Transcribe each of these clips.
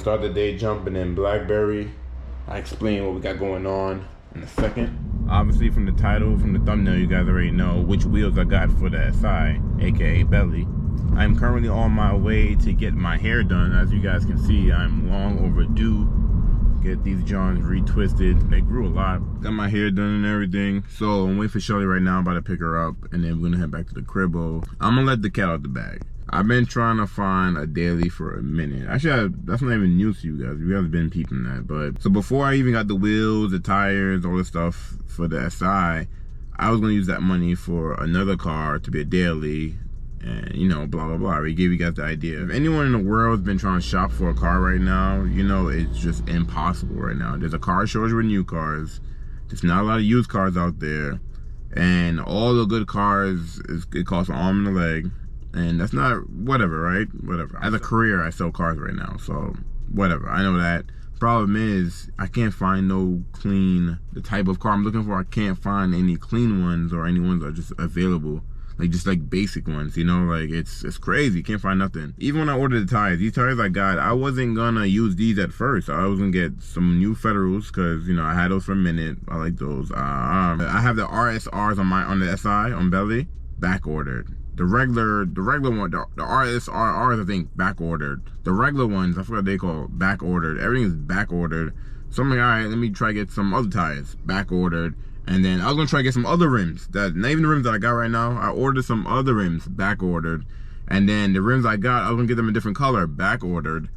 start the day jumping in BlackBerry. I explain what we got going on in a second. Obviously from the title, from the thumbnail, you guys already know which wheels I got for the SI, aka belly. I'm currently on my way to get my hair done. As you guys can see, I'm long overdue. Get these Johns retwisted. They grew a lot. Got my hair done and everything. So I'm waiting for Shelly right now. I'm about to pick her up, and then we're gonna head back to the cribbo. I'm gonna let the cat out the bag. I've been trying to find a daily for a minute. Actually, that's not even news to you guys. You guys have been peeping that. But so before I even got the wheels, the tires, all this stuff for the SI, I was gonna use that money for another car to be a daily. And you know, blah blah blah. We gave you guys the idea. If anyone in the world has been trying to shop for a car right now, you know it's just impossible right now. There's a car shortage with new cars. There's not a lot of used cars out there, and all the good cars it costs an arm and a leg, and that's not whatever, right? Whatever. As a career, I sell cars right now, so whatever. I know that. Problem is, I can't find no clean. The type of car I'm looking for, I can't find any clean ones or any ones that are just available. Like just like basic ones, you know, like it's crazy. Can't find nothing. Even when I ordered the tires, these tires I got, I wasn't gonna use these at first. I was gonna get some new Federals because you know I had those for a minute. I like those. I have the RSRs on the SI on belly, back ordered. The regular one, the RSRs I think back ordered. The regular ones, I forgot what they call back ordered. Everything is back ordered. So I'm like, all right, let me try to get some other tires back ordered. And then I was gonna try to get some other rims, that not even the rims that I got right now. I ordered some other rims, back ordered. And then the rims I got, I was gonna get them a different color, back ordered.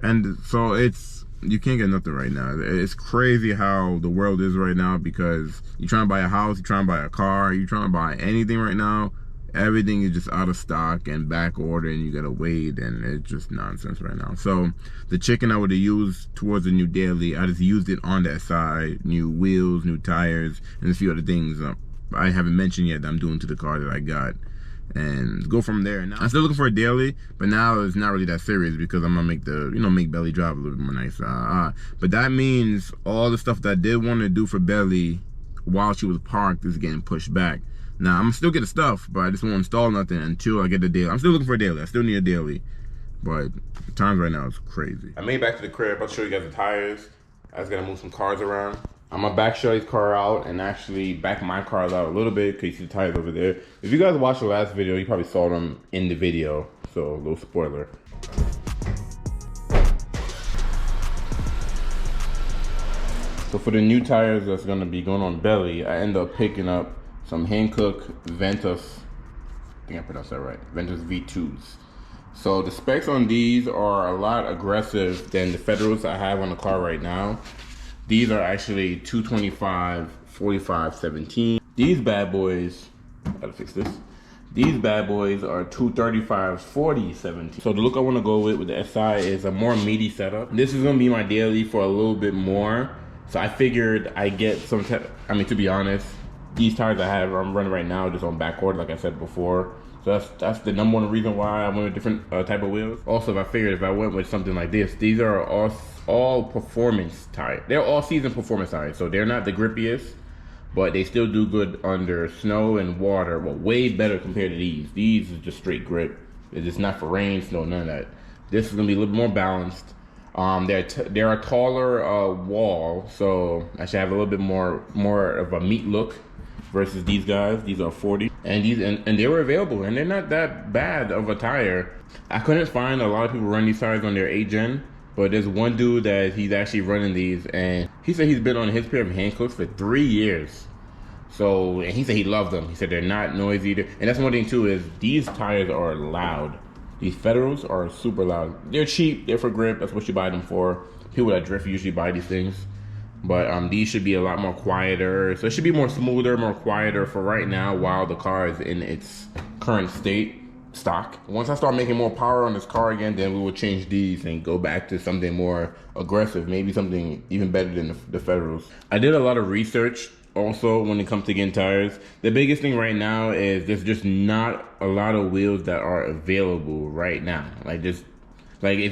And so you can't get nothing right now. It's crazy how the world is right now, because you're trying to buy a house, you're trying to buy a car, you're trying to buy anything right now. Everything is just out of stock and back ordered, and you gotta wait, and it's just nonsense right now. So the chicken I would have used towards the new daily, I just used it on the SI, new wheels, new tires, and a few other things I haven't mentioned yet that I'm doing to the car that I got, and go from there. Now I'm still looking for a daily, but now it's not really that serious because I'm gonna make the make belly drive a little bit more nice. But that means all the stuff that I did want to do for belly while she was parked is getting pushed back. Now, I'm gonna still get the stuff, but I just won't install nothing until I get the daily. I'm still looking for a daily. I still need a daily. But the times right now is crazy. I made it back to the crib. I'll show you guys the tires. I just gotta move some cars around. I'm gonna back Shelly's car out and actually back my cars out a little bit because you see the tires over there. If you guys watched the last video, you probably saw them in the video. So, a little spoiler. So for the new tires that's gonna be going on belly, I end up picking up some Hankook Ventus, I think I pronounced that right, Ventus V2s. So the specs on these are a lot aggressive than the Federals I have on the car right now. These are actually 225, 45, 17. These bad boys, gotta fix this. These bad boys are 235, 40, 17. So the look I wanna go with the SI is a more meaty setup. This is gonna be my daily for a little bit more. So I figured I get some, to be honest, these tires I'm running right now just on back order, like I said before. So that's the number one reason why I went with different type of wheels. Also, if I went with something like this, these are all performance tires. They're all season performance tires, so they're not the grippiest, but they still do good under snow and water. Well, way better compared to these. These is just straight grip. It's just not for rain, snow, none of that. This is gonna be a little bit more balanced. They're a taller wall, so I should have a little bit more of a meat look. Versus these guys, these are 40, and they were available, and they're not that bad of a tire. I couldn't find a lot of people run these tires on their 8th gen, but there's one dude that he's actually running these, and he said he's been on his pair of Hankooks for 3 years. So, and he said he loved them. He said they're not noisy either, and that's one thing too is these tires are loud. These Federals are super loud. They're cheap. They're for grip. That's what you buy them for. People that drift usually buy these things. But these should be a lot more quieter. So it should be more smoother, more quieter for right now while the car is in its current state, stock. Once I start making more power on this car again, then we will change these and go back to something more aggressive, maybe something even better than the Federals. I did a lot of research also when it comes to getting tires. The biggest thing right now is there's just not a lot of wheels that are available right now. Like if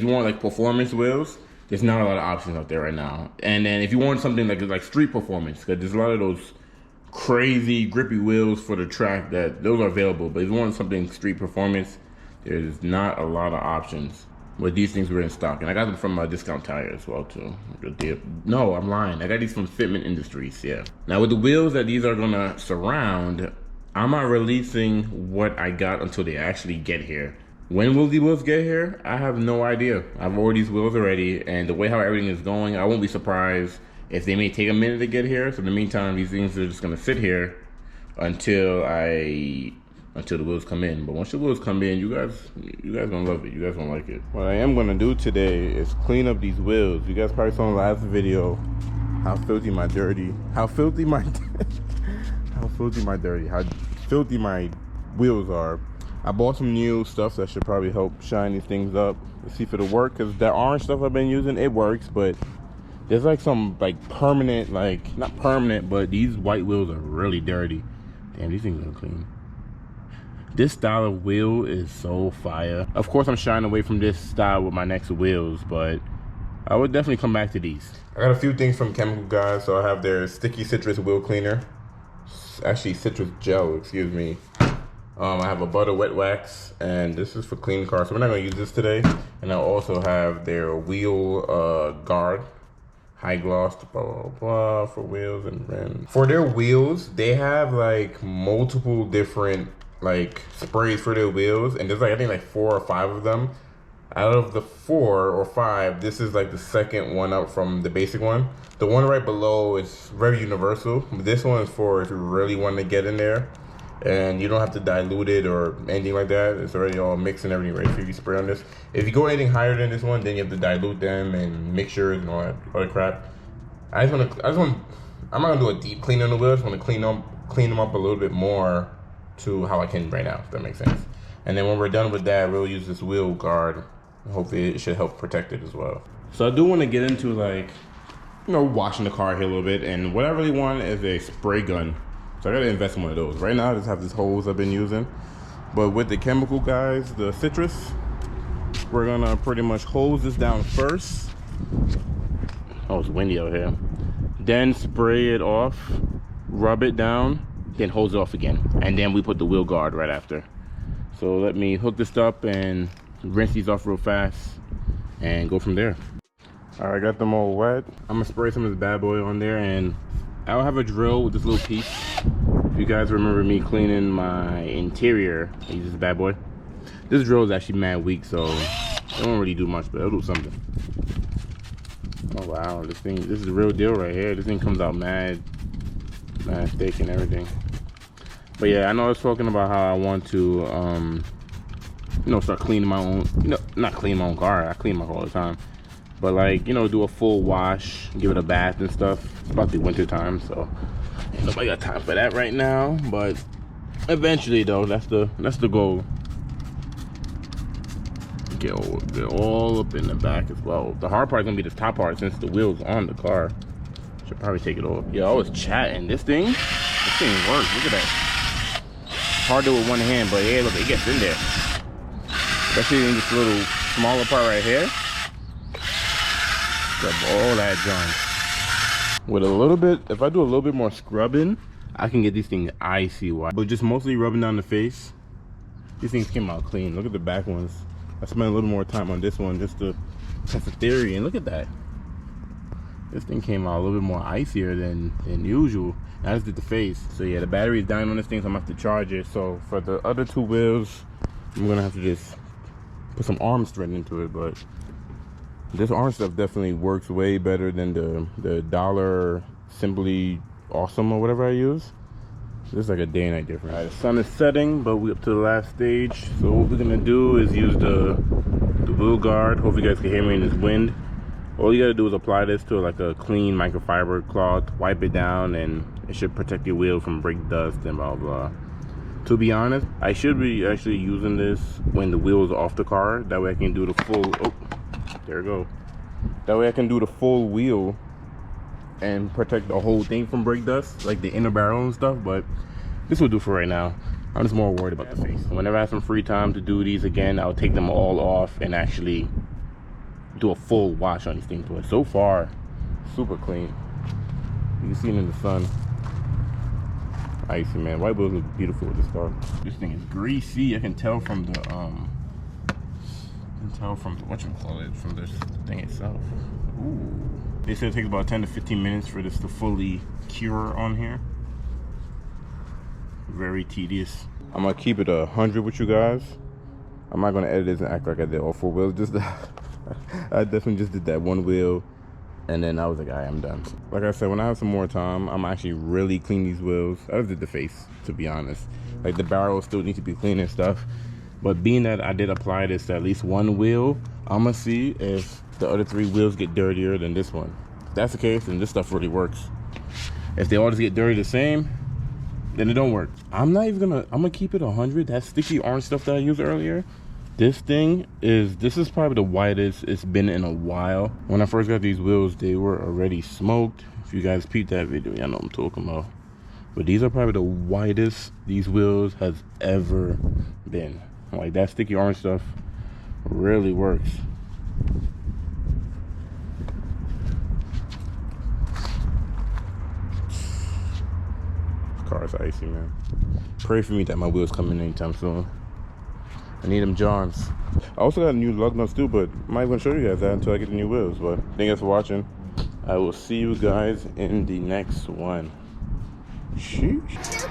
you want like performance wheels, there's not a lot of options out there right now. And then if you want something like street performance, because there's a lot of those crazy grippy wheels for the track, that those are available. But if you want something street performance, there's not a lot of options. But these things were in stock, and I got them from Discount Tire as well too. Good deal. No, I'm lying. I got these from Fitment Industries. Yeah. Now with the wheels that these are gonna surround, I'm not releasing what I got until they actually get here. When will the wheels get here? I have no idea. I've ordered these wheels already, and the way how everything is going, I won't be surprised if they may take a minute to get here. So in the meantime, these things are just gonna sit here until the wheels come in. But once the wheels come in, you guys gonna love it. You guys gonna like it. What I am gonna do today is clean up these wheels. You guys probably saw in the last video how filthy my wheels are. I bought some new stuff that should probably help shine these things up. Let's see if it'll work, because that orange stuff I've been using, it works, but there's like some like permanent, like not permanent, but these white wheels are really dirty. Damn, these things are clean. This style of wheel is so fire. Of course, I'm shying away from this style with my next wheels, but I would definitely come back to these. I got a few things from Chemical Guys. So I have their Sticky Citrus Wheel Cleaner. Actually, citrus gel, excuse me. I have a butter wet wax, and this is for clean cars, so we're not gonna use this today. And I also have their wheel guard, high gloss, blah, blah, blah, for wheels and rims. For their wheels, they have like multiple different like sprays for their wheels, and there's like I think like 4 or 5 of them. Out of the 4 or 5, this is like the second one up from the basic one. The one right below is very universal. This one is for if you really want to get in there, and you don't have to dilute it or anything like that. It's already all mixed and everything ready for you to spray on this. If you go anything higher than this one, then you have to dilute them and mixtures and all that other crap. I'm not gonna do a deep clean on the wheels. I just want to clean them up a little bit more to how I can right now, if that makes sense. And then when we're done with that, we'll use this wheel guard. Hopefully it should help protect it as well. So I do want to get into like, you know, washing the car here a little bit, and what I really want is a spray gun. So I gotta invest in one of those. Right now I just have this hose I've been using, but with the Chemical Guys, the citrus, we're gonna pretty much hose this down first. Oh, it's windy out here. Then spray it off, rub it down, then hose it off again, and then we put the wheel guard right after. So let me hook this up and rinse these off real fast and go from there. All right, I got them all wet. I'm gonna spray some of this bad boy on there, and I'll have a drill with this little piece. If you guys remember me cleaning my interior, I use this bad boy. This drill is actually mad weak, so it won't really do much, but it'll do something. Oh wow, this is the real deal right here. This thing comes out mad thick and everything. But yeah, I know I was talking about how I want to, you know, start cleaning my own, you know, not clean my own car. I clean my car all the time. But like, you know, do a full wash, give it a bath and stuff. It's about the winter time, so ain't nobody got time for that right now. But eventually though, that's the goal. Get all up in the back as well. The hard part is gonna be this top part, since the wheel's on the car. Should probably take it off. Yeah, I was chatting. This thing works. Look at that. Hard to do with one hand, but yeah, look, it gets in there. Especially in this little smaller part right here. Grab all that junk. With a little bit, if I do a little bit more scrubbing, I can get these things icy white. But just mostly rubbing down the face, these things came out clean. Look at the back ones. I spent a little more time on this one just to test the theory, and look at that. This thing came out a little bit more icier than usual. And I just did the face. So yeah, the battery is dying on this thing, so I'm gonna have to charge it. So for the other 2 wheels, I'm gonna have to just put some arm strength into it. But this arm stuff definitely works way better than the dollar Simply Awesome or whatever I use. This is like a day and night difference. All right, the sun is setting, but we're up to the last stage. So what we're gonna do is use the wheel guard. Hopefully you guys can hear me in this wind. All you gotta do is apply this to like a clean microfiber cloth, wipe it down, and it should protect your wheel from brake dust and blah blah. To be honest, I should be actually using this when the wheels are off the car. That way I can do the full, oh, there we go. That way I can do the full wheel and protect the whole thing from brake dust, like the inner barrel and stuff. But this will do for right now. I'm just more worried about the face. Whenever I have some free time to do these again, I'll take them all off and actually do a full wash on these things. But so far, super clean. You can see it in the sun. Icy, man. White wheels look beautiful with this car. This thing is greasy. I can tell from can tell from whatchamacallit, from this thing itself. Ooh. They said it takes about 10 to 15 minutes for this to fully cure on here. Very tedious. I'm gonna keep it 100 with you guys. I'm not gonna edit this and act like I did all 4 wheels. Just I definitely just did that 1 wheel, and then I was like, alright, I'm done. Like I said, when I have some more time, I'm actually really clean these wheels. I just did the face, to be honest. Like the barrel still needs to be clean and stuff. But being that I did apply this to at least 1 wheel, I'm gonna see if the other 3 wheels get dirtier than this one. If that's the case, then this stuff really works. If they all just get dirty the same, then it don't work. I'm gonna keep it 100. That sticky orange stuff that I used earlier, this is probably the whitest it's been in a while. When I first got these wheels, they were already smoked. If you guys peeped that video, y'all know what I'm talking about. But these are probably the whitest these wheels has ever been. Like that sticky orange stuff really works. This car's icy, man. Pray for me that my wheels come in anytime soon. I need them Johns. I also got new lug nuts too, but I'm not even gonna show you guys that until I get the new wheels. But thank you guys for watching. I will see you guys in the next one. Sheesh.